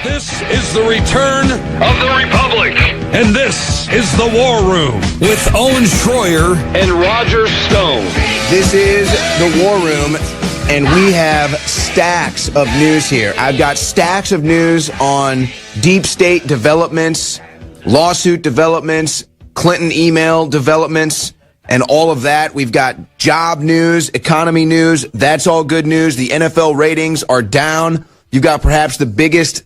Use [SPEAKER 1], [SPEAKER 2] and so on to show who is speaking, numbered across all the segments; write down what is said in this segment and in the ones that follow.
[SPEAKER 1] This is the return
[SPEAKER 2] of the Republic.
[SPEAKER 1] And this is the War Room with Owen Schroyer
[SPEAKER 2] and Roger Stone.
[SPEAKER 3] This is the War Room, and we have stacks of news here. I've got stacks of news on deep state developments, lawsuit developments, Clinton email developments, and all of that. We've got job news, economy news. That's all good news. The NFL ratings are down. You've got perhaps the biggest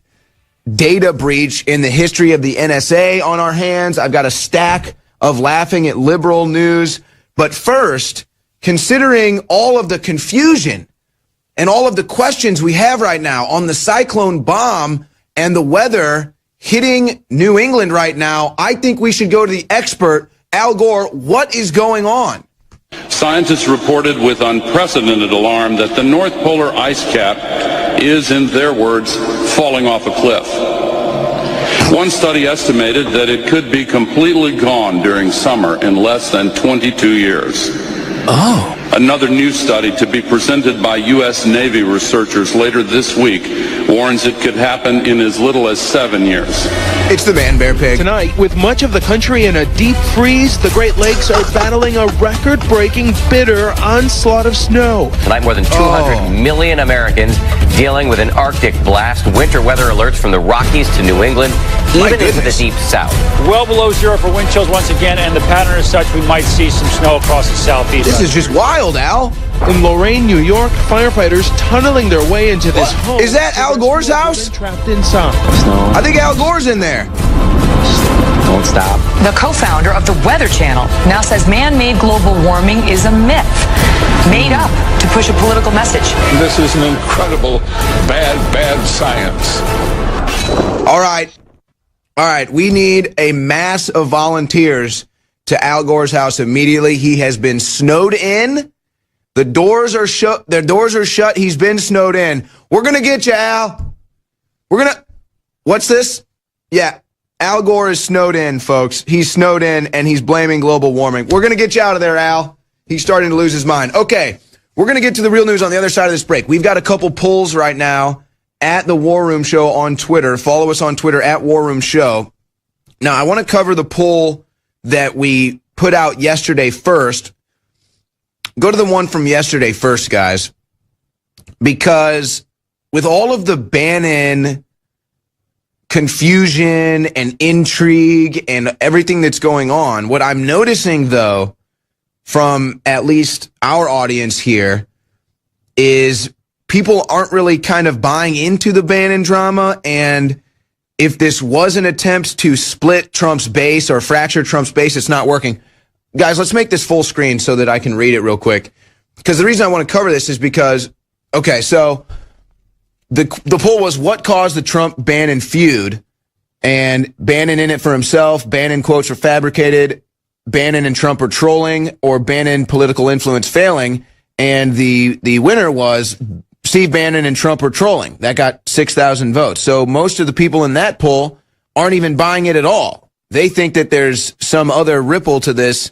[SPEAKER 3] data breach in the history of the NSA on our hands. I've got a stack of laughing at liberal news. But first, considering all of the confusion and all of the questions we have right now on the cyclone bomb and the weather hitting New England right now, I think we should go to the expert, Al Gore. What is going on?
[SPEAKER 4] Scientists reported with unprecedented alarm that the North Polar ice cap is, in their words, falling off a cliff. One study estimated that it could be completely gone during summer in less than 22 years.
[SPEAKER 3] Oh.
[SPEAKER 4] Another new study to be presented by U.S. Navy researchers later this week warns it could happen in as little as 7 years.
[SPEAKER 3] It's the Man Bear Pig.
[SPEAKER 5] Tonight, with much of the country in a deep freeze, the Great Lakes are battling a record-breaking, bitter onslaught of snow.
[SPEAKER 6] Tonight, more than 200 million Americans dealing with an Arctic blast. Winter weather alerts from the Rockies to New England, even into the deep south.
[SPEAKER 7] Well below zero for wind chills once again, and the pattern is such we might see some snow across the southeast.
[SPEAKER 3] This is just wild, Al.
[SPEAKER 5] In Lorain, New York, firefighters tunneling their way into this home.
[SPEAKER 3] Is that Al Gore's house?
[SPEAKER 5] Trapped inside.
[SPEAKER 3] I think Al Gore's in there.
[SPEAKER 6] Don't stop.
[SPEAKER 8] The co-founder of the Weather Channel now says man-made global warming is a myth made up to push a political message.
[SPEAKER 9] This is an incredible bad science.
[SPEAKER 3] All right. We need a mass of volunteers to Al Gore's house immediately. He has been snowed in. The doors are shut. Their doors are shut. He's been snowed in. We're going to get you, Al. What's this? Yeah. Al Gore is snowed in, folks. He's snowed in, and he's blaming global warming. We're going to get you out of there, Al. He's starting to lose his mind. Okay. We're going to get to the real news on the other side of this break. We've got a couple polls right now at the War Room Show on Twitter. Follow us on Twitter at War Room Show. Now, I want to cover the poll that we put out yesterday first. Go to the one from yesterday first, guys, because with all of the Bannon confusion and intrigue and everything that's going on, what I'm noticing, though, from at least our audience here is people aren't really kind of buying into the Bannon drama. And if this was an attempt to split Trump's base or fracture Trump's base, it's not working. Guys, let's make this full screen so that I can read it real quick. Because the reason I want to cover this is because, okay, so the poll was what caused the Trump-Bannon feud? And Bannon in it for himself, Bannon quotes are fabricated, Bannon and Trump are trolling, or Bannon political influence failing. And the winner was Steve Bannon and Trump are trolling. That got 6,000 votes. So most of the people in that poll aren't even buying it at all. They think that there's some other ripple to this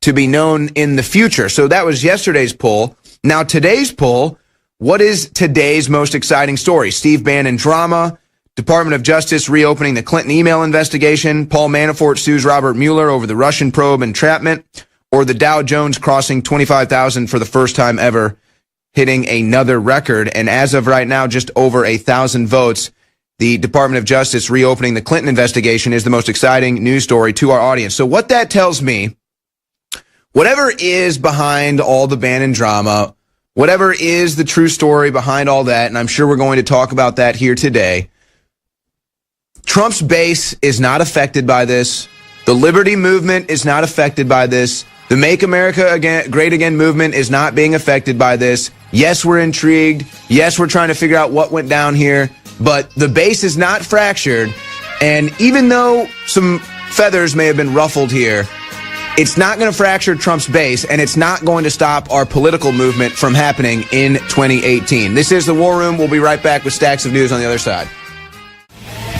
[SPEAKER 3] to be known in the future. So that was yesterday's poll. Now today's poll, what is today's most exciting story? Steve Bannon drama, Department of Justice reopening the Clinton email investigation, Paul Manafort sues Robert Mueller over the Russian probe entrapment, or the Dow Jones crossing 25,000 for the first time ever, hitting another record. And as of right now, just over 1,000 votes. The Department of Justice reopening the Clinton investigation is the most exciting news story to our audience. So what that tells me, whatever is behind all the Bannon drama, whatever is the true story behind all that, and I'm sure we're going to talk about that here today, Trump's base is not affected by this. The Liberty Movement is not affected by this. The Make America Great Again movement is not being affected by this. Yes, we're intrigued. Yes, we're trying to figure out what went down here. But the base is not fractured, and even though some feathers may have been ruffled here, it's not going to fracture Trump's base, and it's not going to stop our political movement from happening in 2018. This is the War Room. We'll be right back with stacks of news on the other side.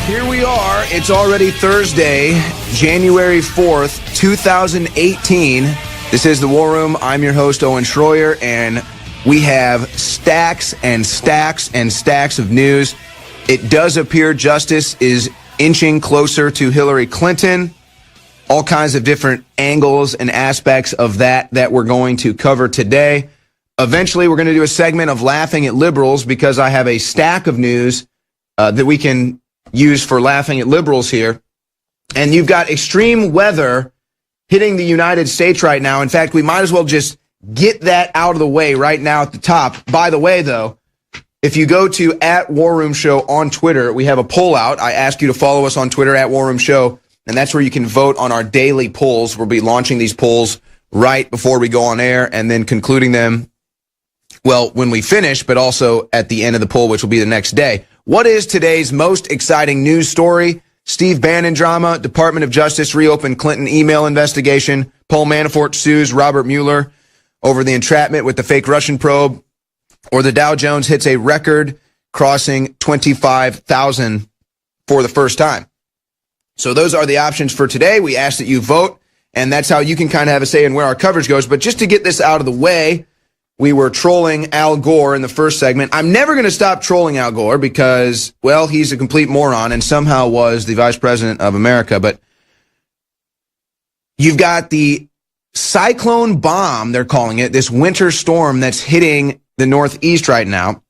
[SPEAKER 3] Here we are. It's already Thursday, January 4th, 2018. This is the War Room. I'm your host, Owen Schroyer, and we have stacks and stacks and stacks of news. It does appear justice is inching closer to Hillary Clinton. All kinds of different angles and aspects of that we're going to cover today. Eventually, we're going to do a segment of laughing at liberals because I have a stack of news that we can use for laughing at liberals here. And you've got extreme weather hitting the United States right now. In fact, we might as well just get that out of the way right now at the top. By the way, though, if you go to @WarRoomShow on Twitter, we have a poll out. I ask you to follow us on Twitter @WarRoomShow, and that's where you can vote on our daily polls. We'll be launching these polls right before we go on air and then concluding them, well, when we finish, but also at the end of the poll, which will be the next day. What is today's most exciting news story? Steve Bannon drama, Department of Justice reopened Clinton email investigation, Paul Manafort sues Robert Mueller over the entrapment with the fake Russian probe, or the Dow Jones hits a record crossing 25,000 for the first time. So those are the options for today. We ask that you vote, and that's how you can kind of have a say in where our coverage goes. But just to get this out of the way, we were trolling Al Gore in the first segment. I'm never going to stop trolling Al Gore because, well, he's a complete moron and somehow was the vice president of America. But you've got the cyclone bomb, they're calling it, this winter storm that's hitting the Northeast right now.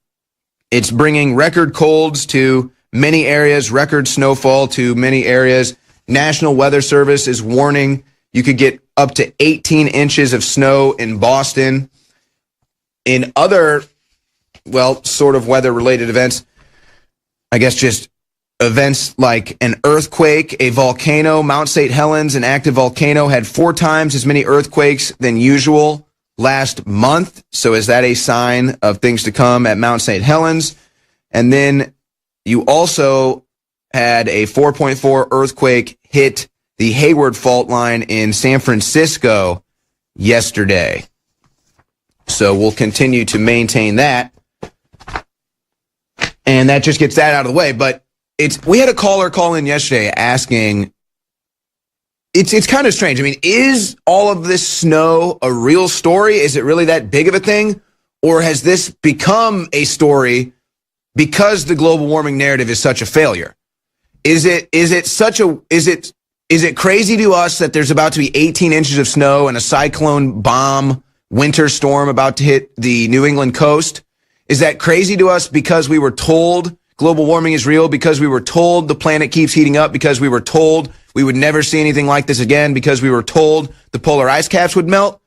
[SPEAKER 3] It's bringing record colds to many areas, record snowfall to many areas. National Weather Service is warning you could get up to 18 inches of snow in Boston. In other, well, sort of weather-related events, I guess just events like an earthquake, a volcano, Mount St. Helens, an active volcano, had 4 times as many earthquakes than usual last month. So is that a sign of things to come at Mount St. Helens? And then you also had a 4.4 earthquake hit the Hayward fault line in San Francisco yesterday. So we'll continue to maintain that. And that just gets that out of the way. But we had a caller call in yesterday asking, it's kind of strange. I mean, is all of this snow a real story? Is it really that big of a thing? Or has this become a story because the global warming narrative is such a failure? Is it crazy to us that there's about to be 18 inches of snow and a cyclone bomb winter storm about to hit the New England coast? Is that crazy to us because we were told global warming is real, because we were told the planet keeps heating up, because we were told we would never see anything like this again, because we were told the polar ice caps would melt?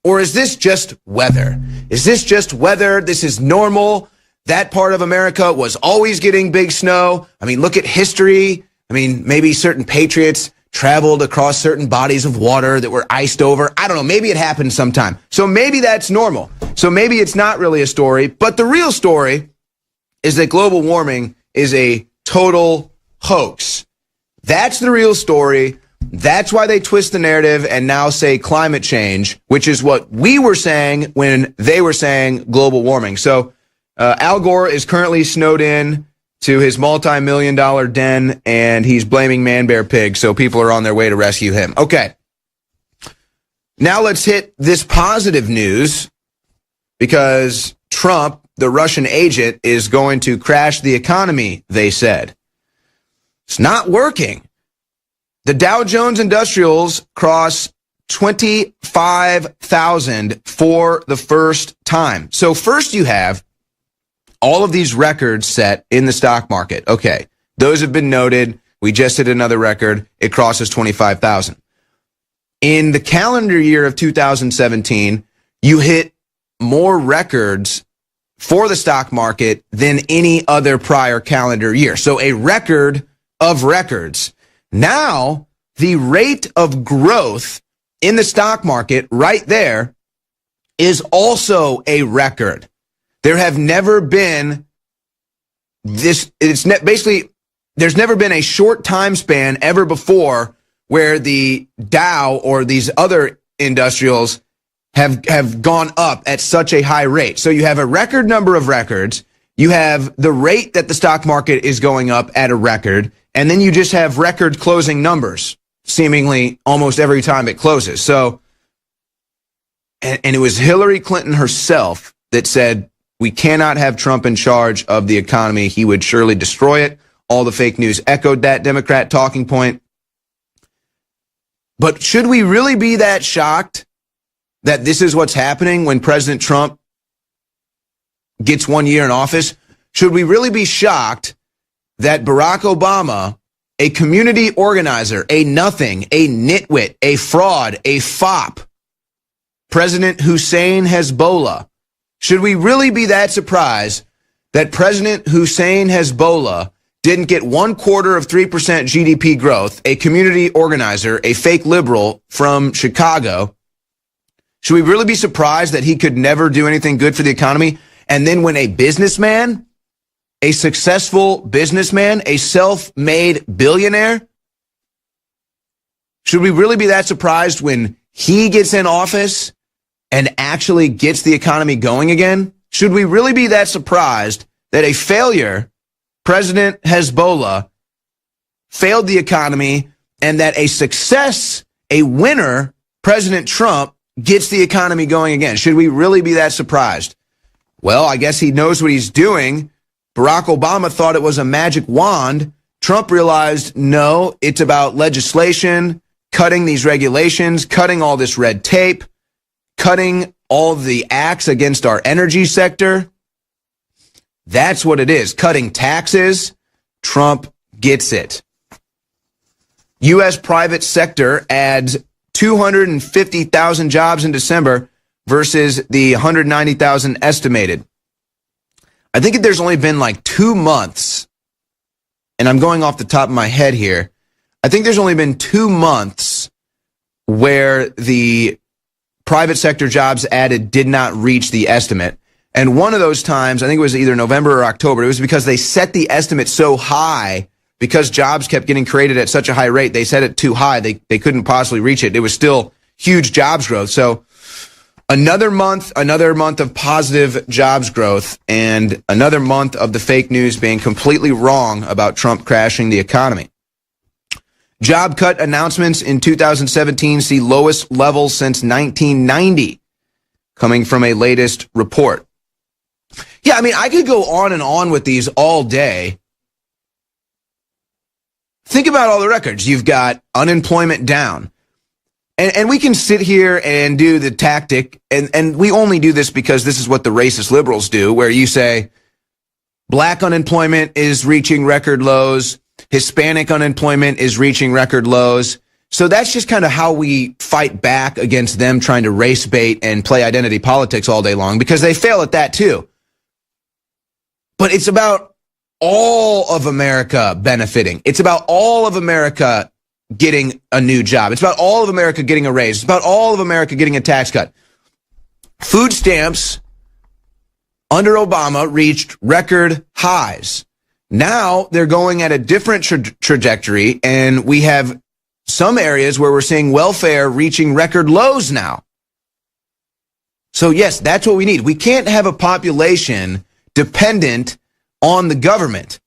[SPEAKER 3] Or is this just weather? Is this just weather? This is normal. That part of America was always getting big snow. I mean, look at history. I mean, maybe certain patriots traveled across certain bodies of water that were iced over. I don't know. Maybe it happened sometime. So maybe that's normal. So maybe it's not really a story. But the real story is that global warming is a total hoax. That's the real story. That's why they twist the narrative and now say climate change, which is what we were saying when they were saying global warming. So Al Gore is currently snowed in to his multi-million-dollar den, and he's blaming Man Bear Pig, so people are on their way to rescue him. Okay. Now let's hit this positive news, because Trump, the Russian agent, is going to crash the economy, they said. It's not working. The Dow Jones Industrials cross 25,000 for the first time. So first you have all of these records set in the stock market. Okay, those have been noted. We just hit another record. It crosses 25,000. In the calendar year of 2017, you hit more records for the stock market than any other prior calendar year. So a record of records. Now, the rate of growth in the stock market right there is also a record. There have never been there's never been a short time span ever before where the Dow or these other industrials have gone up at such a high rate. So you have a record number of records, you have the rate that the stock market is going up at a record, and then you just have record closing numbers seemingly almost every time it closes. So, and it was Hillary Clinton herself that said, We cannot have Trump in charge of the economy. He would surely destroy it. All the fake news echoed that Democrat talking point. But should we really be that shocked that this is what's happening when President Trump gets 1 year in office? Should we really be shocked that Barack Obama, a community organizer, a nothing, a nitwit, a fraud, a fop, President Hussein Hezbollah, should we really be that surprised that President Hussein Hezbollah didn't get 0.25% GDP growth, a community organizer, a fake liberal from Chicago? Should we really be surprised that he could never do anything good for the economy? And then when a businessman, a successful businessman, a self-made billionaire, should we really be that surprised when he gets in office and actually gets the economy going again? Should we really be that surprised that a failure, President Hezbollah, failed the economy, and that a success, a winner, President Trump, gets the economy going again? Should we really be that surprised? Well, I guess he knows what he's doing. Barack Obama thought it was a magic wand. Trump realized, no, it's about legislation, cutting these regulations, cutting all this red tape, cutting all the acts against our energy sector. That's what it is, cutting taxes. Trump gets it. U.S. private sector adds 250,000 jobs in December versus the 190,000 estimated. I think there's only been like 2 months, and I'm going off the top of my head here. I think there's only been 2 months where the private sector jobs added did not reach the estimate. And one of those times, I think it was either November or October, it was because they set the estimate so high because jobs kept getting created at such a high rate. They set it too high. They couldn't possibly reach it. It was still huge jobs growth. So another month of positive jobs growth, and another month of the fake news being completely wrong about Trump crashing the economy. Job cut announcements in 2017 see lowest levels since 1990, coming from a latest report. Yeah, I mean, I could go on and on with these all day. Think about all the records. You've got unemployment down. And we can sit here and do the tactic, and we only do this because this is what the racist liberals do, where you say black unemployment is reaching record lows, Hispanic unemployment is reaching record lows. So that's just kind of how we fight back against them trying to race bait and play identity politics all day long, because they fail at that too. But it's about all of America benefiting. It's about all of America getting a new job. It's about all of America getting a raise. It's about all of America getting a tax cut. Food stamps under Obama reached record highs. Now they're going at a different trajectory, and we have some areas where we're seeing welfare reaching record lows now. So yes, that's what we need. We can't have a population dependent on the government.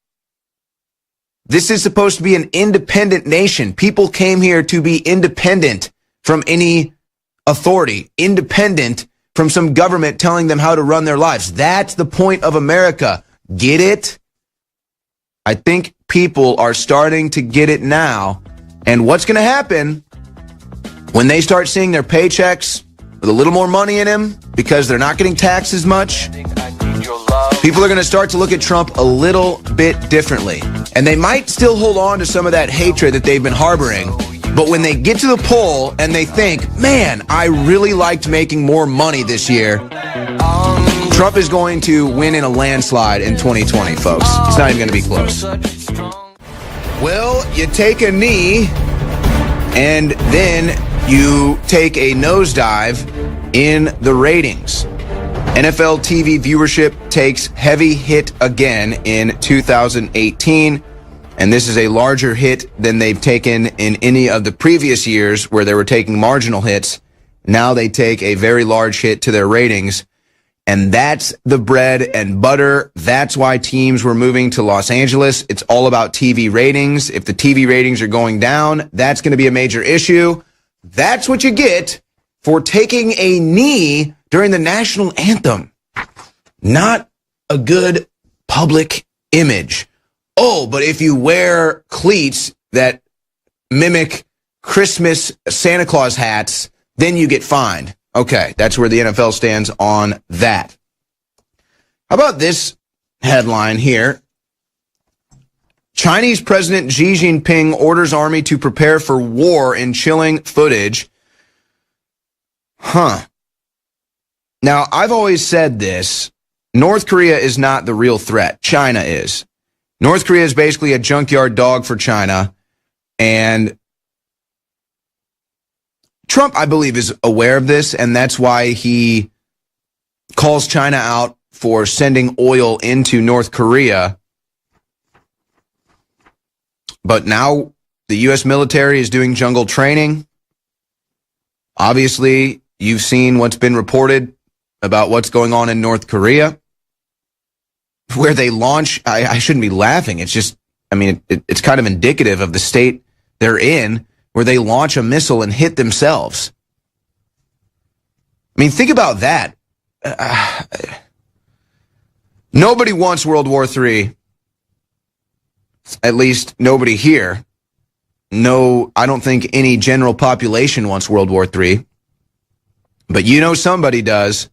[SPEAKER 3] This is supposed to be an independent nation. People came here to be independent from any authority, independent from some government telling them how to run their lives. That's the point of America. Get it? I think people are starting to get it now. And what's going to happen when they start seeing their paychecks with a little more money in them because they're not getting taxed as much? People are going to start to look at Trump a little bit differently. And they might still hold on to some of that hatred that they've been harboring. But when they get to the poll and they think, man, I really liked making more money this year, Trump is going to win in a landslide in 2020, folks. It's not even going to be close. Well, you take a knee and then you take a nosedive in the ratings. NFL TV viewership takes heavy hit again in 2018, and this is a larger hit than they've taken in any of the previous years where they were taking marginal hits. Now they take a very large hit to their ratings, and that's the bread and butter. That's why teams were moving to Los Angeles. It's all about TV ratings. If the TV ratings are going down, that's going to be a major issue. That's what you get for taking a knee during the national anthem. not a good public image. Oh, but if you wear cleats that mimic Christmas Santa Claus hats, then you get fined. Okay, that's where the NFL stands on that. How about this headline here? Chinese President Xi Jinping orders army to prepare for war in chilling footage. Now, I've always said this. North Korea is not the real threat. China is. North Korea is basically a junkyard dog for China. And Trump, I believe, is aware of this. And that's why he calls China out for sending oil into North Korea. But now the U.S. military is doing jungle training. Obviously, you've seen what's been reported about what's going on in North Korea, where they launch. I shouldn't be laughing. It's just, I mean, it's kind of indicative of the state they're in, where they launch a missile and hit themselves. I mean, think about that. Nobody wants World War III. At least nobody here. No, I don't think any general population wants World War III. But you know somebody does.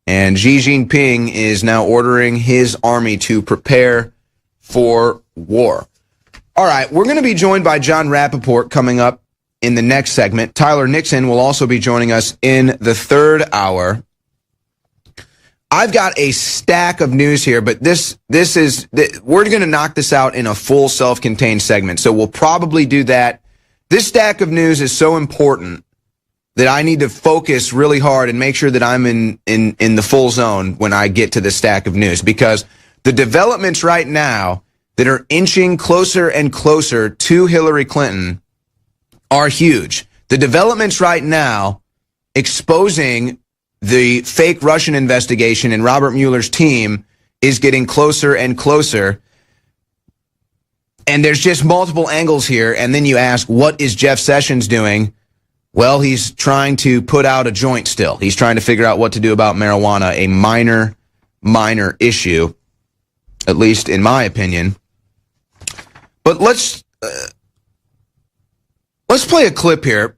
[SPEAKER 3] And Xi Jinping is now ordering his army to prepare for war. All right, we're going to be joined by John Rappaport coming up in the next segment. Tyler Nixon will also be joining us in the third hour. I've got a stack of news here, but we're going to knock this out in a full self-contained segment. So we'll probably do that. This stack of news is so important that I need to focus really hard and make sure that I'm in the full zone when I get to the stack of news, because the developments right now that are inching closer and closer to Hillary Clinton are huge. The developments right now exposing the fake Russian investigation and Robert Mueller's team is getting closer and closer. And there's just multiple angles here. And then you ask, what is Jeff Sessions doing? Well, he's trying to put out a joint still. He's trying to figure out what to do about marijuana, a minor issue, at least in my opinion. But let's play a clip here,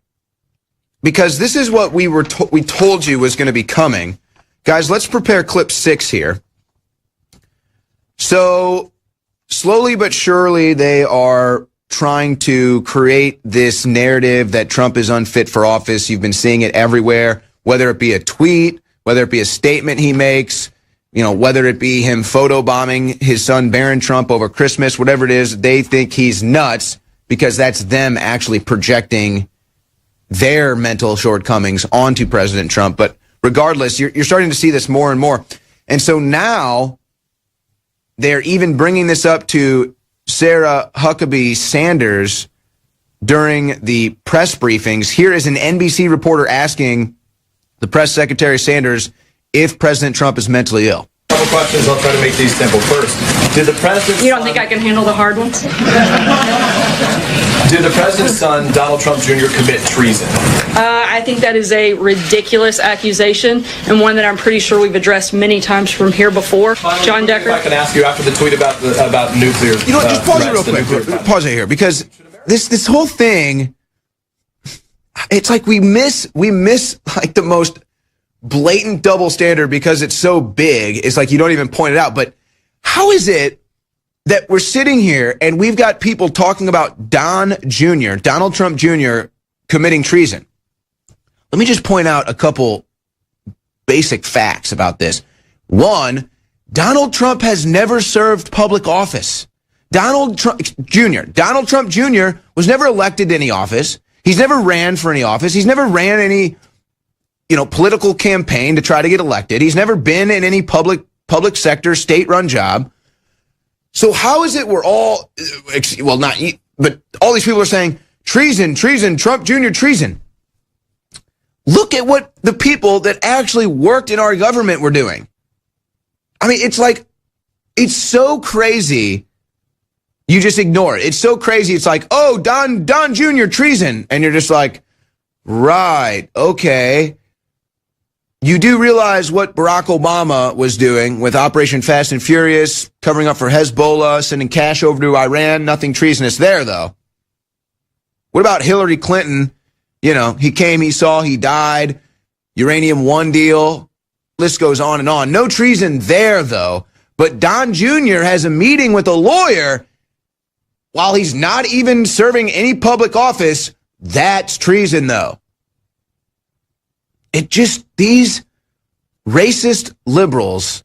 [SPEAKER 3] because this is what we told you was going to be coming. Guys, let's prepare clip 6 here. So, slowly but surely, they are trying to create this narrative that Trump is unfit for office. You've been seeing it everywhere, whether it be a tweet, whether it be a statement he makes, whether it be him photobombing his son Barron Trump over Christmas, whatever it is. They think he's nuts because that's them actually projecting their mental shortcomings onto President Trump. But regardless, you're starting to see this more and more. And so now they're even bringing this up to Sarah Huckabee Sanders during the press briefings. Here is an NBC reporter asking the press secretary Sanders if President Trump is mentally ill.
[SPEAKER 10] A couple questions. I'll try to make these simple. First, did the president...
[SPEAKER 11] You don't think I can handle the hard ones?
[SPEAKER 10] Did the president's son, Donald Trump Jr., commit treason?
[SPEAKER 11] I think that is a ridiculous accusation, and one that I'm pretty sure we've addressed many times from here before.
[SPEAKER 10] Finally,
[SPEAKER 11] John Decker?
[SPEAKER 10] If I can ask you after the tweet about nuclear...
[SPEAKER 3] just pause it real quick. Pause it here, because this whole thing, it's like we miss like the most blatant double standard because it's so big. It's like you don't even point it out. But how is it that we're sitting here and we've got people talking about Donald Trump Jr. committing treason? Let me just point out a couple basic facts about this. One, Donald Trump has never served public office. Donald Trump Jr. was never elected to any office. He's never ran for any office. He's never ran any political campaign to try to get elected. He's never been in any public sector, state-run job. So how is it we're all, well, not, but all these people are saying, treason, Trump Jr. treason. Look at what the people that actually worked in our government were doing. I mean, it's so crazy. You just ignore it. It's so crazy. It's like, oh, Don Jr. treason. And you're just like, right, okay. you do realize what Barack Obama was doing with Operation Fast and Furious, covering up for Hezbollah, sending cash over to Iran. Nothing treasonous there, though. What about Hillary Clinton? You know, he came, he saw, he died. Uranium One deal. List goes on and on. No treason there, though. But Don Jr. has a meeting with a lawyer while he's not even serving any public office. That's treason, though. These racist liberals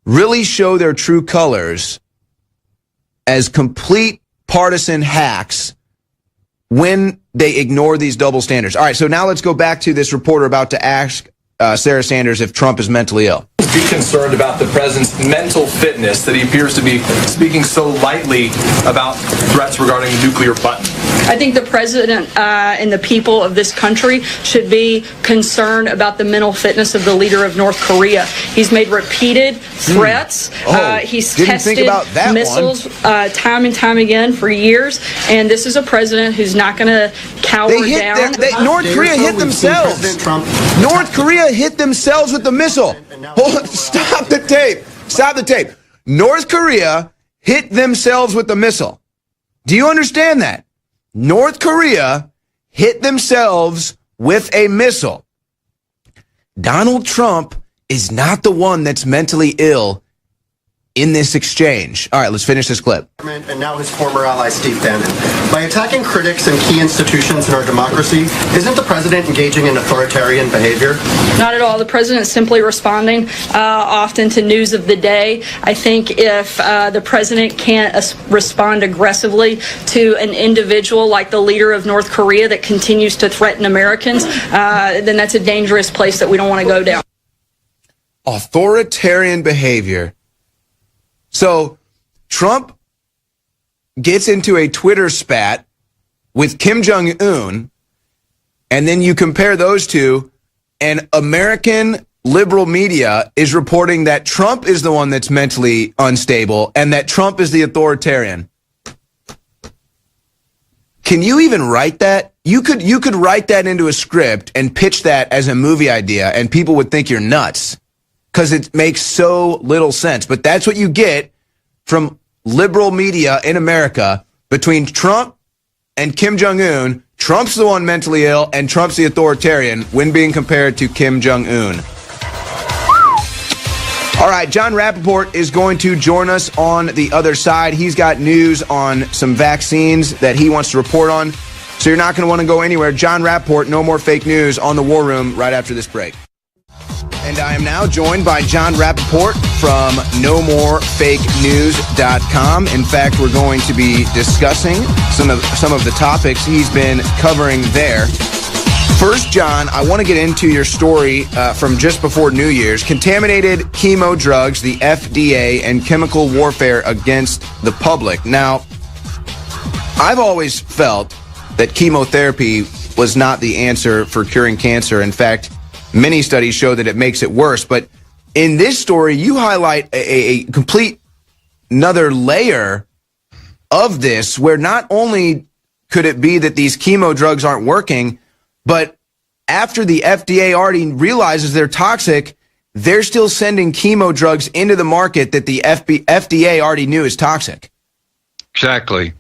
[SPEAKER 3] really show their true colors as complete partisan hacks when they ignore these double standards. All right, so now let's go back to this reporter about to ask Sarah Sanders if Trump is mentally ill.
[SPEAKER 10] Be concerned about the president's mental fitness, that he appears to be speaking so lightly about threats regarding the nuclear button.
[SPEAKER 11] I think the president and the people of this country should be concerned about the mental fitness of the leader of North Korea. He's made repeated threats. He's tested missiles time and time again for years. And this is a president who's not going to cower down.
[SPEAKER 3] North Korea hit themselves. North Korea hit themselves with the missile. Stop the tape. Stop the tape. North Korea hit themselves with the missile. Do you understand that? North Korea hit themselves with a missile. Donald Trump is not the one that's mentally ill in this exchange. All right, let's finish this clip.
[SPEAKER 12] And now his former ally, Steve Bannon. By attacking critics and key institutions in our democracy, isn't the president engaging in authoritarian behavior?
[SPEAKER 11] Not at all. The president is simply responding often to news of the day. I think if the president can't respond aggressively to an individual like the leader of North Korea that continues to threaten Americans, then that's a dangerous place that we don't want to go down.
[SPEAKER 3] Authoritarian behavior. So Trump gets into a Twitter spat with Kim Jong-un, and then you compare those two, and American liberal media is reporting that Trump is the one that's mentally unstable and that Trump is the authoritarian. Can you even write that? You could write that into a script and pitch that as a movie idea, and people would think you're nuts because it makes so little sense. But that's what you get from liberal media in America between Trump and Kim Jong-un. Trump's the one mentally ill, and Trump's the authoritarian when being compared to Kim Jong-un. All right, John Rappaport is going to join us on the other side. He's got news on some vaccines that he wants to report on, so you're not going to want to go anywhere. John Rappaport, No More Fake News on the War Room right after this break. And I am now joined by John Rappaport from NoMoreFakeNews.com. In fact, we're going to be discussing some of the topics he's been covering there. First, John, I want to get into your story from just before New Year's. Contaminated chemo drugs, the FDA, and chemical warfare against the public. Now, I've always felt that chemotherapy was not the answer for curing cancer. In fact, many studies show that it makes it worse. But in this story, you highlight a complete another layer of this, where not only could it be that these chemo drugs aren't working, but after the FDA already realizes they're toxic, they're still sending chemo drugs into the market that the FDA already knew is toxic.
[SPEAKER 13] Exactly.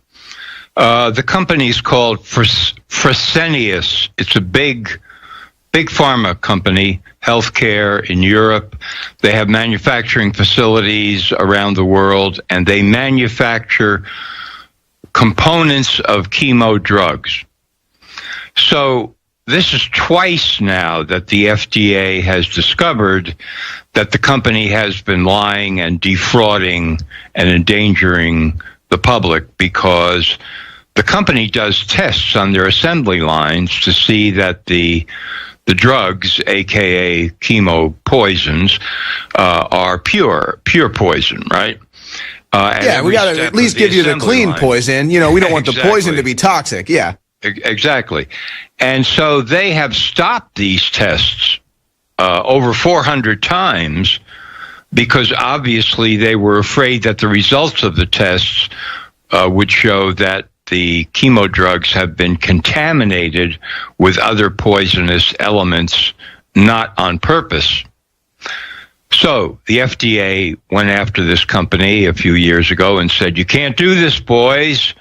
[SPEAKER 13] The company's called Fresenius. It's a big pharma company, healthcare in Europe. They have manufacturing facilities around the world, and they manufacture components of chemo drugs. So this is twice now that the FDA has discovered that the company has been lying and defrauding and endangering the public, because the company does tests on their assembly lines to see that the drugs, aka chemo poisons, are pure poison, right?
[SPEAKER 3] Yeah, we got to at least give you the clean poison. You know, we don't want the poison to be toxic. Yeah.
[SPEAKER 13] Exactly. And so they have stopped these tests over 400 times because obviously they were afraid that the results of the tests would show that the chemo drugs have been contaminated with other poisonous elements not on purpose. So the FDA went after this company a few years ago and said, you can't do this, boys.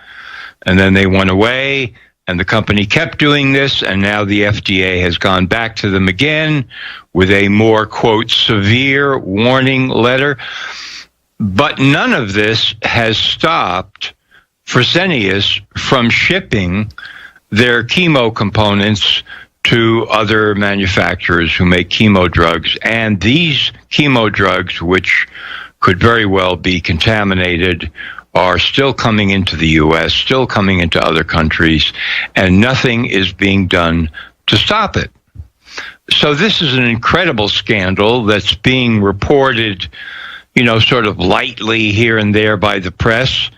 [SPEAKER 13] And then they went away, and the company kept doing this, and now the FDA has gone back to them again with a more, quote, severe warning letter. But none of this has stopped Fresenius from shipping their chemo components to other manufacturers who make chemo drugs. And these chemo drugs, which could very well be contaminated, are still coming into the U.S., still coming into other countries, and nothing is being done to stop it. So this is an incredible scandal that's being reported, sort of lightly here and there by the press,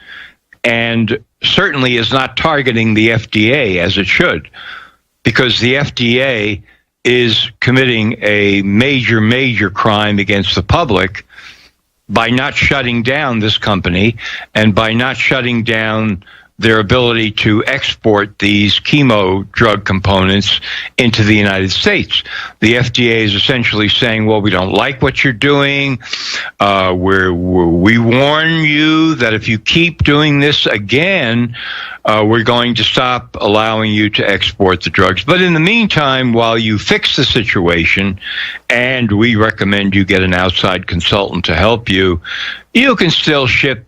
[SPEAKER 13] and certainly is not targeting the FDA as it should, because the FDA is committing a major, major crime against the public by not shutting down this company and by not shutting down their ability to export these chemo drug components into the United States. The FDA is essentially saying, well, we don't like what you're doing. We warn you that if you keep doing this again, we're going to stop allowing you to export the drugs. But in the meantime, while you fix the situation, and we recommend you get an outside consultant to help you, you can still ship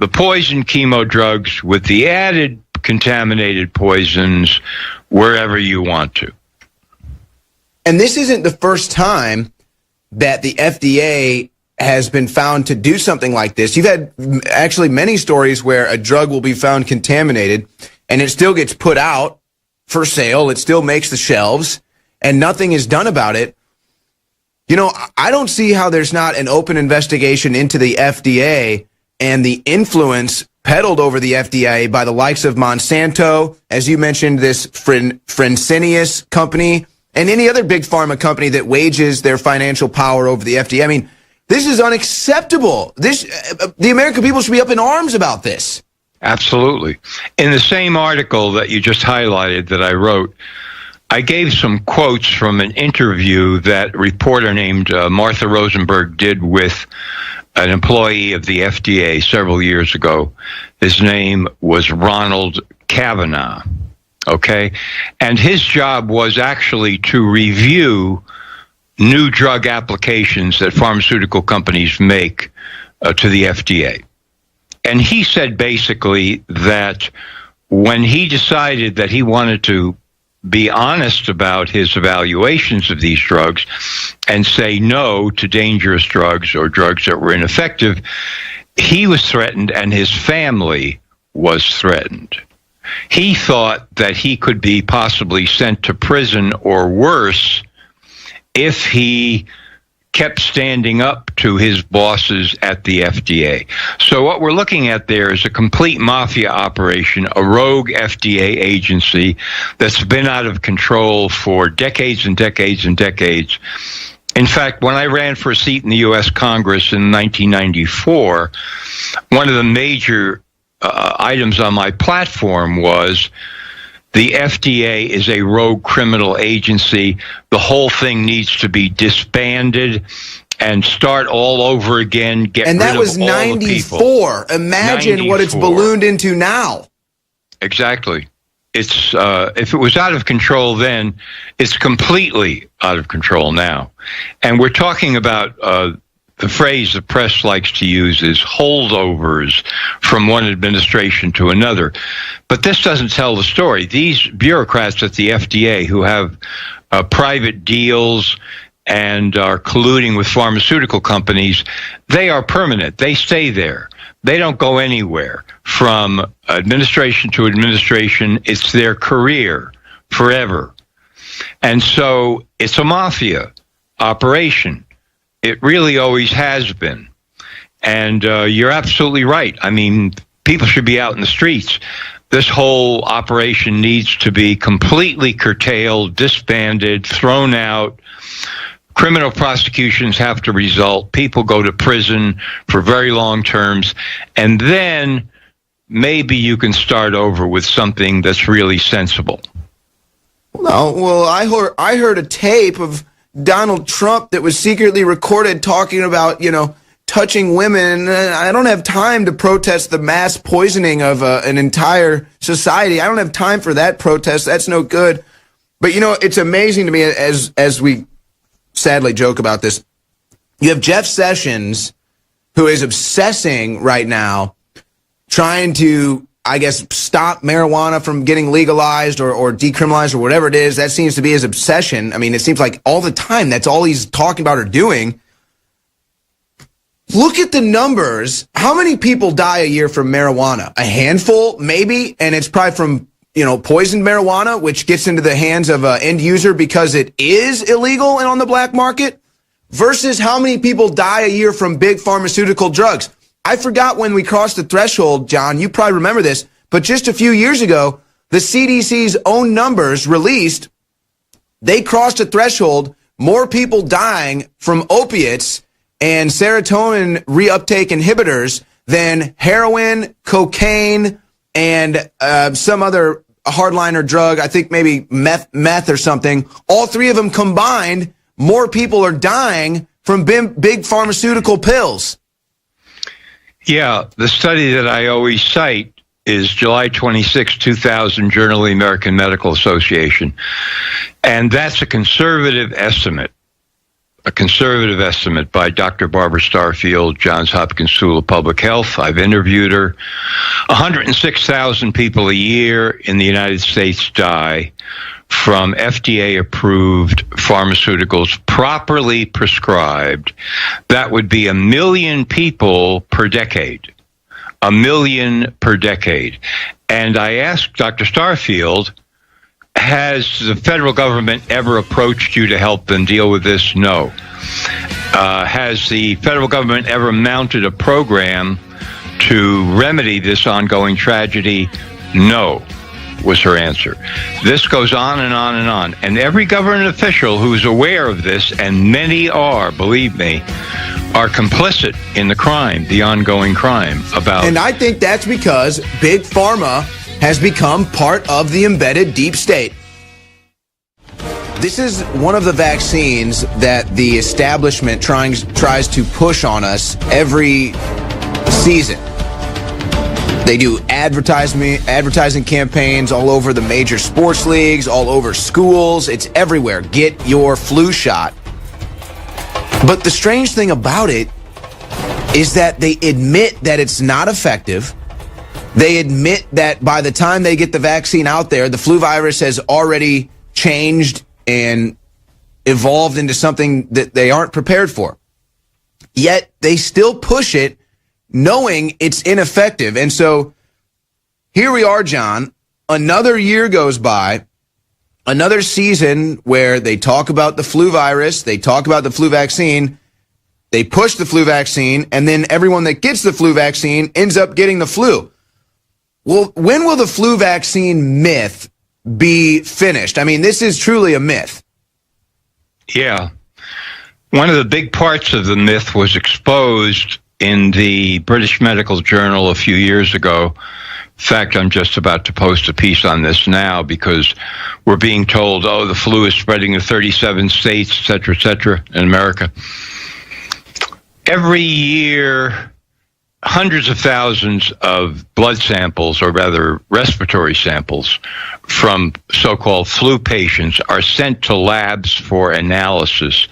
[SPEAKER 13] the poison chemo drugs with the added contaminated poisons wherever you want to.
[SPEAKER 3] And this isn't the first time that the FDA has been found to do something like this. You've had actually many stories where a drug will be found contaminated and it still gets put out for sale. It still makes the shelves and nothing is done about it. I don't see how there's not an open investigation into the FDA and the influence peddled over the FDA by the likes of Monsanto, as you mentioned, this Fresenius company, and any other big pharma company that wages their financial power over the FDA. I mean, this is unacceptable. The American people should be up in arms about this.
[SPEAKER 13] Absolutely. In the same article that you just highlighted that I wrote, I gave some quotes from an interview that a reporter named Martha Rosenberg did with an employee of the FDA several years ago. His name was Ronald Kavanaugh, okay? And his job was actually to review new drug applications that pharmaceutical companies make to the FDA. And he said basically that when he decided that he wanted to be honest about his evaluations of these drugs and say no to dangerous drugs or drugs that were ineffective, he was threatened and his family was threatened. He thought that he could be possibly sent to prison or worse if he kept standing up to his bosses at the FDA. So what we're looking at there is a complete mafia operation, a rogue FDA agency that's been out of control for decades and decades and decades. In fact, when I ran for a seat in the U.S. Congress in 1994, one of the major items on my platform was the FDA is a rogue criminal agency. The whole thing needs to be disbanded and start all over again.
[SPEAKER 3] And that was 94. Imagine 94. What it's ballooned into now.
[SPEAKER 13] Exactly. It's if it was out of control then, it's completely out of control now. And we're talking about the phrase the press likes to use is holdovers from one administration to another. But this doesn't tell the story. These bureaucrats at the FDA who have private deals and are colluding with pharmaceutical companies, they are permanent. They stay there. They don't go anywhere. From administration to administration, it's their career forever. And so it's a mafia operation. It really always has been. And you're absolutely right. I mean, people should be out in the streets. This whole operation needs to be completely curtailed, disbanded, thrown out. Criminal prosecutions have to result. People go to prison for very long terms. And then maybe you can start over with something that's really sensible.
[SPEAKER 3] No, well, I heard a tape of Donald Trump that was secretly recorded talking about, touching women. I don't have time to protest the mass poisoning of an entire society. I don't have time for that protest. That's no good. But, it's amazing to me, as we sadly joke about this, you have Jeff Sessions, who is obsessing right now, trying to, I guess, stop marijuana from getting legalized or decriminalized or whatever it is. That seems to be his obsession. I mean, it seems like all the time that's all he's talking about or doing. Look at the numbers. How many people die a year from marijuana? A handful, maybe, and it's probably from, poisoned marijuana, which gets into the hands of an end user because it is illegal and on the black market, versus how many people die a year from big pharmaceutical drugs. I forgot when we crossed the threshold, John, you probably remember this, but just a few years ago, the CDC's own numbers released, they crossed a threshold, more people dying from opiates and serotonin reuptake inhibitors than heroin, cocaine, and some other hardliner drug, I think maybe meth or something. All three of them combined, more people are dying from big pharmaceutical pills.
[SPEAKER 13] Yeah, the study that I always cite is July 26, 2000, Journal of the American Medical Association. And that's a conservative estimate by Dr. Barbara Starfield, Johns Hopkins School of Public Health. I've interviewed her. 106,000 people a year in the United States die from FDA-approved pharmaceuticals properly prescribed. That would be 1 million people per decade. 1 million per decade. And I asked Dr. Starfield, has the federal government ever approached you to help them deal with this? No. Has the federal government ever mounted a program to remedy this ongoing tragedy? No, was her answer. This goes on and on and on. And every government official who's aware of this, and many are, believe me, are complicit in the crime, the ongoing crime about...
[SPEAKER 3] And I think that's because Big Pharma has become part of the embedded deep state. This is one of the vaccines that the establishment tries to push on us every season. They do advertising campaigns all over the major sports leagues, all over schools. It's everywhere. Get your flu shot. But the strange thing about it is that they admit that it's not effective. They admit that by the time they get the vaccine out there, the flu virus has already changed and evolved into something that they aren't prepared for. Yet they still push it knowing it's ineffective. And so here we are, John. Another year goes by, another season where they talk about the flu virus, they talk about the flu vaccine, they push the flu vaccine, and then everyone that gets the flu vaccine ends up getting the flu. Well, when will the flu vaccine myth be finished? I mean, this is truly a myth.
[SPEAKER 13] Yeah. One of the big parts of the myth was exposed in the British Medical Journal a few years ago. In fact, I'm just about to post a piece on this now because we're being told, the flu is spreading to 37 states, et cetera, in America. Every year, hundreds of thousands of blood samples, or rather respiratory samples, from so-called flu patients are sent to labs for analysis.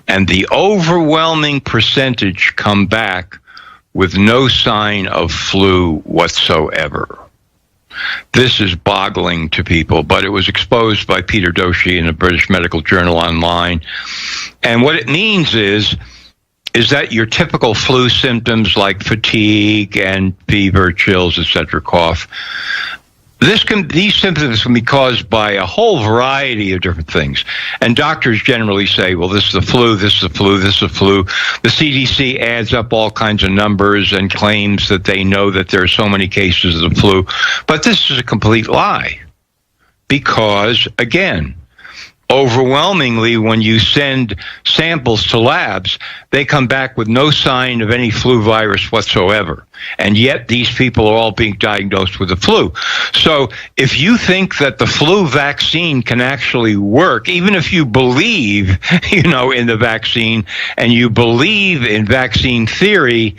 [SPEAKER 13] And the overwhelming percentage come back with no sign of flu whatsoever. This is boggling to people, but it was exposed by Peter Doshi in the British Medical Journal online. And what it means is that your typical flu symptoms like fatigue and fever, chills, etc., cough, these symptoms can be caused by a whole variety of different things. And doctors generally say, well, this is the flu, this is the flu, this is the flu. The CDC adds up all kinds of numbers and claims that they know that there are so many cases of the flu. But this is a complete lie. Because, again, overwhelmingly, when you send samples to labs, they come back with no sign of any flu virus whatsoever. And yet these people are all being diagnosed with the flu. So if you think that the flu vaccine can actually work, even if you believe, in the vaccine and you believe in vaccine theory,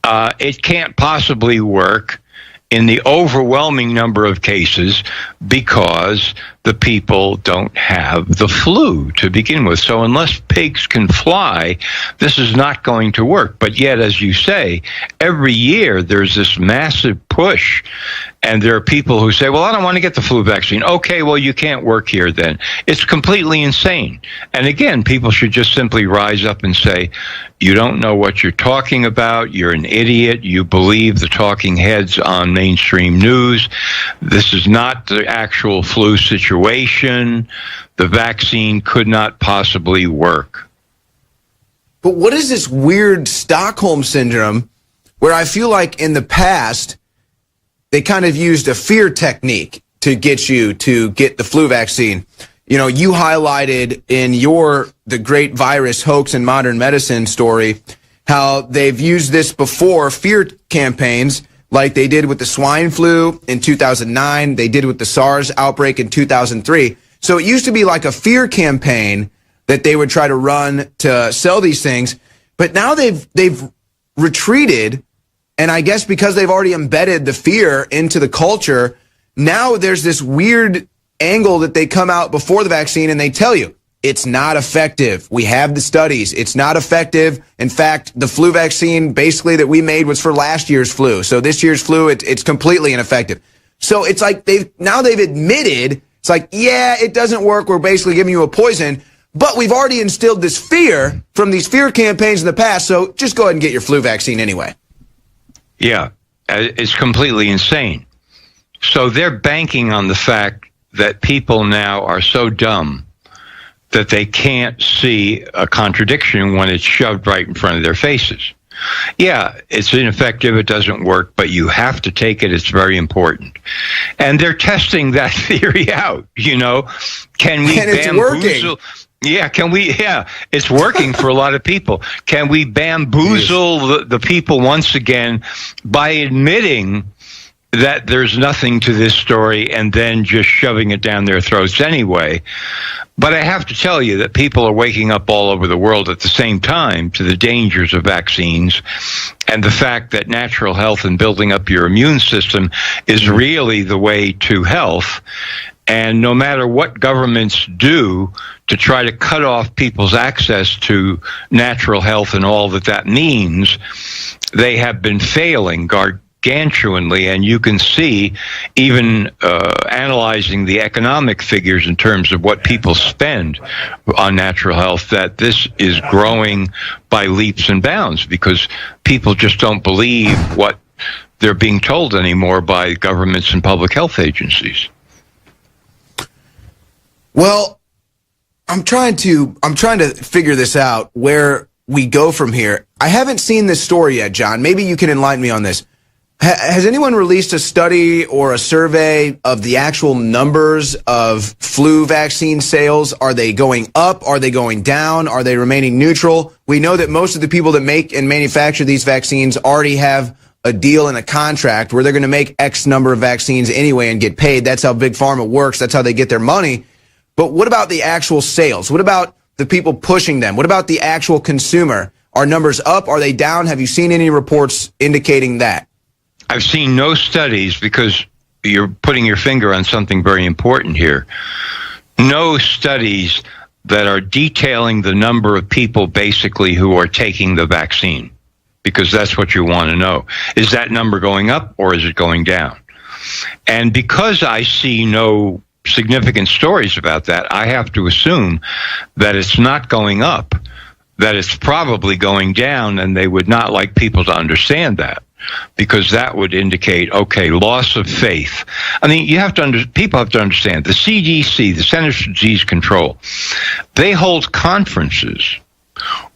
[SPEAKER 13] it can't possibly work in the overwhelming number of cases because the people don't have the flu to begin with. So unless pigs can fly, this is not going to work. But yet, as you say, every year there's this massive push, and there are people who say, well, I don't want to get the flu vaccine. Okay, well, you can't work here then. It's completely insane. And again, people should just simply rise up and say, you don't know what you're talking about. You're an idiot. You believe the talking heads on mainstream news. This is not the actual flu situation. The vaccine could not possibly work.
[SPEAKER 3] But what is this weird Stockholm syndrome where I feel like in the past they kind of used a fear technique to get you to get the flu vaccine? You highlighted in the great virus hoax in modern medicine story how they've used this before, fear campaigns, like they did with the swine flu in 2009, they did with the SARS outbreak in 2003. So it used to be like a fear campaign that they would try to run to sell these things, but now they've retreated, and I guess because they've already embedded the fear into the culture, now there's this weird angle that they come out before the vaccine and they tell you it's not effective. We have the studies. It's not effective. In fact, the flu vaccine basically that we made was for last year's flu. So this year's flu, it's completely ineffective. So it's like they've admitted, it's like, yeah, it doesn't work. We're basically giving you a poison, but we've already instilled this fear from these fear campaigns in the past. So just go ahead and get your flu vaccine anyway.
[SPEAKER 13] Yeah, it's completely insane. So they're banking on the fact that people now are so dumb that they can't see a contradiction when it's shoved right in front of their faces. Yeah, it's ineffective, it doesn't work, but you have to take it, it's very important. And they're testing that theory out, Can we bamboozle? Yeah, it's working for a lot of people. Can we bamboozle the people once again by admitting that there's nothing to this story and then just shoving it down their throats anyway? But I have to tell you that people are waking up all over the world at the same time to the dangers of vaccines and the fact that natural health and building up your immune system is really the way to health. And no matter what governments do to try to cut off people's access to natural health and all that means, they have been failing gargantuanly, and you can see, even analyzing the economic figures in terms of what people spend on natural health, that this is growing by leaps and bounds because people just don't believe what they're being told anymore by governments and public health agencies. Well, I'm trying to figure this out, where we go from here. I haven't seen this story yet, John. Maybe you can enlighten me on this. Has anyone released a study or a survey of the actual numbers of flu vaccine sales? Are they going up? Are they going down? Are they remaining neutral? We know that most of the people that make and manufacture these vaccines already have a deal and a contract where they're going to make X number of vaccines anyway and get paid. That's how Big Pharma works. That's how they get their money. But what about the actual sales? What about the people pushing them? What about the actual consumer? Are numbers up? Are they down? Have you seen any reports indicating that? I've seen no studies, because you're putting your finger on something very important here. No studies that are detailing the number of people basically who are taking the vaccine, because that's what you want to know. Is that number going up or is it going down? And because I see no significant stories about that, I have to assume that it's not going up, that it's probably going down, and they would not like people to understand that, because that would indicate, okay, loss of faith. I mean, people have to understand, the CDC, the Centers for Disease Control, they hold conferences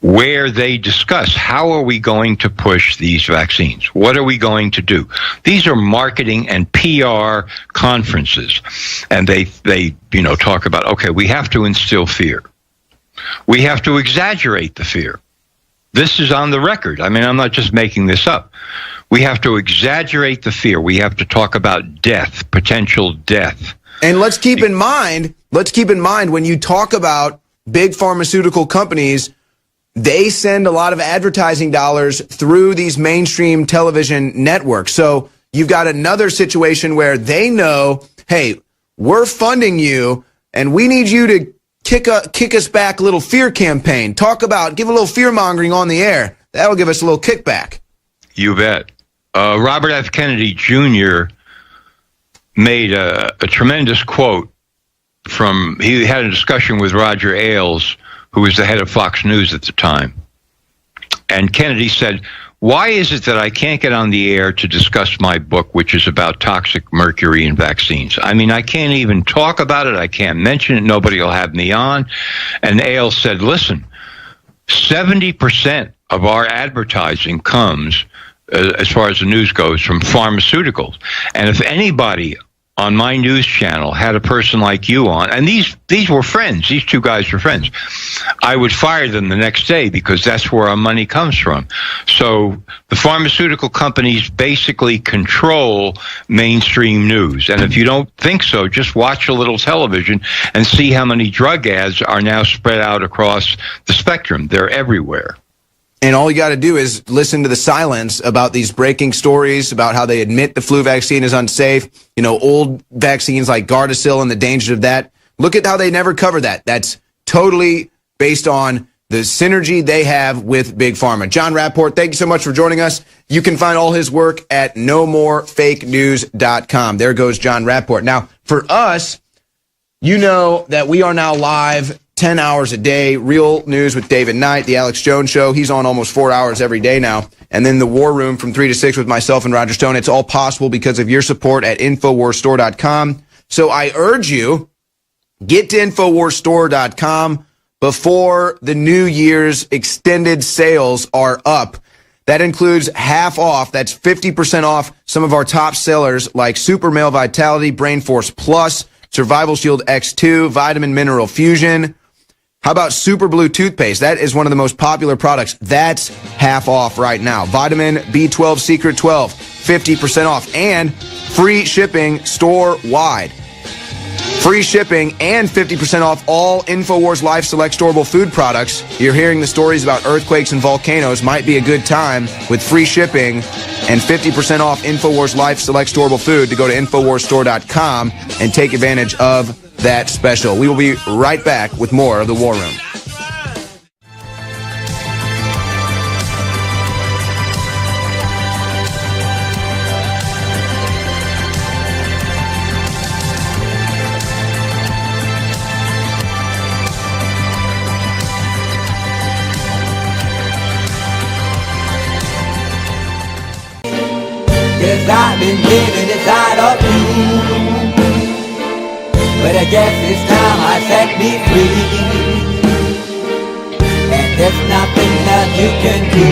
[SPEAKER 13] where they discuss how are we going to push these vaccines? What are we going to do? These are marketing and PR conferences. And they talk about, okay, we have to instill fear. We have to exaggerate the fear. This is on the record. I mean, I'm not just making this up. We have to exaggerate the fear. We have to talk about death, potential death.
[SPEAKER 3] And let's keep in mind when you talk about big pharmaceutical companies, they send a lot of advertising dollars through these mainstream television networks. So you've got another situation where they know, hey, we're funding you and we need you to kick us back a little fear campaign. Give a little fear mongering on the air. That'll give us a little kickback.
[SPEAKER 13] You bet. Robert F. Kennedy Jr. made a tremendous quote he had a discussion with Roger Ailes, who was the head of Fox News at the time. And Kennedy said, why is it that I can't get on the air to discuss my book, which is about toxic mercury in vaccines? I mean, I can't even talk about it. I can't mention it. Nobody will have me on. And Ailes said, listen, 70% of our advertising comes, as far as the news goes, from pharmaceuticals. And if anybody on my news channel had a person like you on, and these were friends, these two guys were friends, I would fire them the next day because that's where our money comes from. So the pharmaceutical companies basically control mainstream news. And if you don't think so, just watch a little television and see how many drug ads are now spread out across the spectrum. They're everywhere.
[SPEAKER 3] And all you got to do is listen to the silence about these breaking stories about how they admit the flu vaccine is unsafe. Old vaccines like Gardasil and the dangers of that. Look at how they never cover that. That's totally based on the synergy they have with Big Pharma. John Rapport, thank you so much for joining us. You can find all his work at nomorefakenews.com. There goes John Rapport. Now, for us, you know that we are now live 10 hours a day, Real News with David Knight, the Alex Jones Show. He's on almost 4 hours every day now. And then the War Room from 3 to 6 with myself and Roger Stone. It's all possible because of your support at InfoWarsStore.com. So I urge you, get to InfoWarsStore.com before the New Year's extended sales are up. That includes half off. That's 50% off some of our top sellers like Super Male Vitality, Brain Force Plus, Survival Shield X2, Vitamin Mineral Fusion. How about Super Blue Toothpaste? That is one of the most popular products. That's half off right now. Vitamin B12 Secret 12, 50% off. And free shipping store-wide. Free shipping and 50% off all InfoWars Life Select Storable Food products. You're hearing the stories about earthquakes and volcanoes. Might be a good time with free shipping and 50% off InfoWars Life Select Storable Food to go to InfoWarsStore.com and take advantage of that special. We will be right back with more of the War Room.
[SPEAKER 14] Yes, I've been living inside of you, but I guess it's time I set me free, and there's nothing that you can do.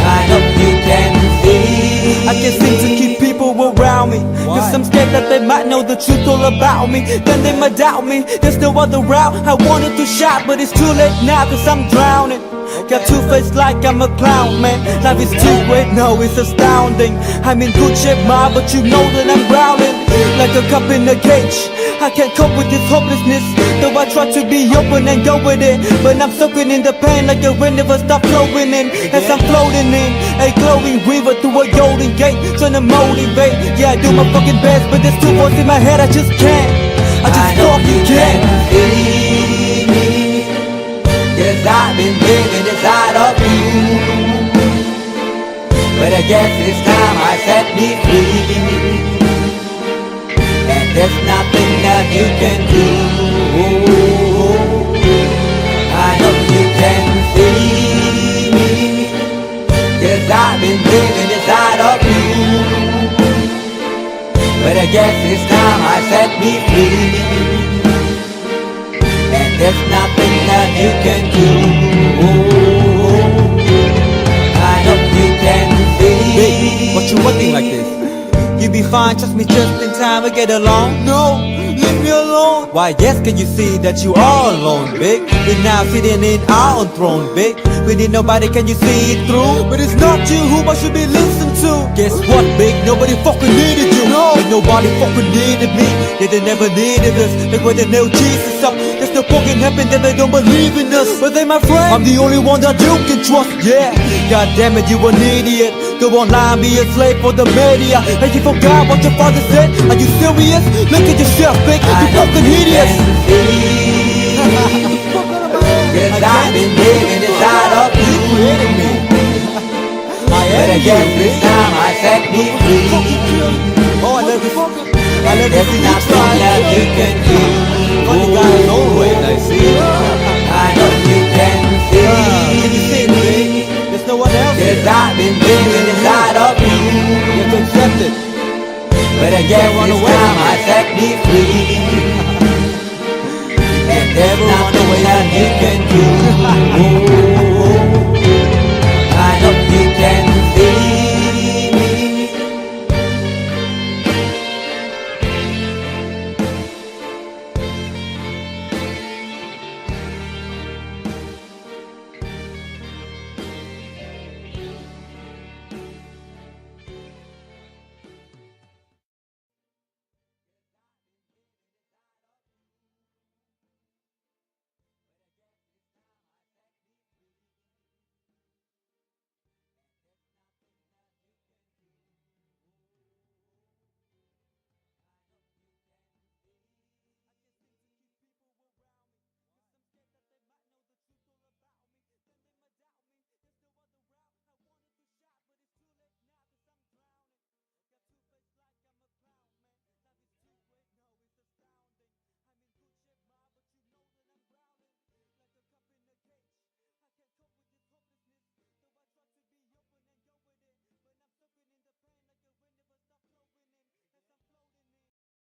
[SPEAKER 14] I hope you can see. I can't seem to keep people around me, cause I'm scared that they might know the truth all about me. Then they might doubt me, there's no other route. I wanted to shout, but it's too late now cause I'm drowning. Got two-faced like I'm a clown, man. Life is too wet, no, it's astounding. I'm in good shape, ma, but you know that I'm drowning like a cup in a cage. I can't cope with this hopelessness, though I try to be open and go with it, but I'm soaking in the pain like the wind never stop flowing in. As I'm floating in a glowing river through a golden gate, trying to motivate. Yeah, I do my fucking best, but there's two voices in my head, I just can't. I fucking can't. Yes, I've been living inside of you, but I guess it's time I set me free, and there's nothing that you can do. I hope you can see me. Yes, I've been living inside of you, but I guess it's time I set me free, and there's nothing you can do. I hope you can see. Big, what you looking like this? You be fine, trust me, just in time we get along. No, leave me alone. Why yes, can you see that you are alone, big? We're now sitting in our own throne, big. We need nobody, can you see it through? But it's not you who I should be listening to. Guess what, big? Nobody fucking needed you. No, and nobody fucking needed me. They never needed us. Like when they nailed Jesus up, there's no fucking heaven, then they don't believe in us. But they my friend, I'm the only one that you can trust. Yeah, god damn it, you an idiot. Go online, be a slave for the media. And you forgot what your father said. Are you serious? Look at yourself, big. You fucking hideous. Cause I've been living inside of you. But again, this time I set me free. Oh, I love you. I love you. There's nothing that you can do. Funny guys always, I see. I know you can see. Can you see me? There's no one else. Cause I've been living inside of you. You have to accept it. But again, this time I set me free. And there's nothing that you can do.